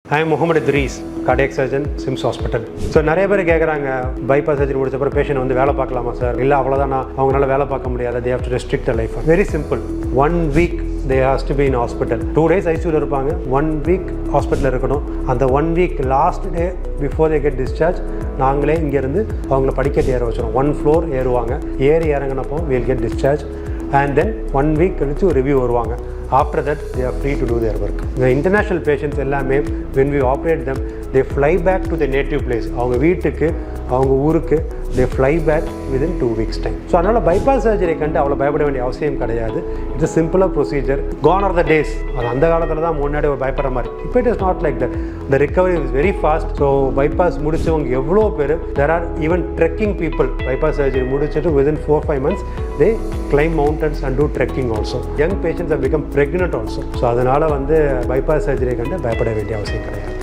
I am Mohammed Idhrees, cardiac surgeon, SIMS Hospital. So நிறைய பேர் கேட்குறாங்க bypass surgery முடிச்ச அப்புறம் பேஷண்ட் வந்து வேலை பார்க்கலாமா சார்? இல்லை அவ்வளோதான் அவங்களால வேலை பார்க்க முடியாது. They have to restrict their life. Very simple. 1 week they has to be in hospital. 2 days ICUல இருப்பாங்க. 1 week ஹாஸ்பிட்டலில் இருக்கணும். அந்த 1 week last day before they get discharged நாங்களே இங்கேருந்து அவங்கள படிக்கட்டு ஏற வச்சிடும். 1 floor ஏறுவாங்க. ஏறி இறங்கினப்போ we'll get discharged. And then 1 week கழிச்சு ஒரு ரிவ்யூ வருவாங்க. After that, they are free to do their work. The international patients எல்லாமே when we operate them, they fly back to their native place. அவங்க வீட்டுக்கு அவங்க ஊருக்கு they fly back within 2 weeks time. So அதனால் bypass surgery கண்டு அவ்வளோ பயப்பட வேண்டிய அவசியம் கிடையாது. இட்ஸ் சிம்பிளாக procedure. Gone are the days. அது அந்த காலத்தில் தான் முன்னாடி ஒரு பயப்படுற மாதிரி. இப்போ it is not like that. The recovery is very fast. So bypass முடிச்சவங்க எவ்வளோ பேர், there are even trekking people. bypass surgery முடிச்சுட்டு within 4-5 months they climb mountains and do trekking also. Young patients have become pregnant also. So அதனால் bypass surgery கண்டு பயப்பட வேண்டிய அவசியம் கிடையாது.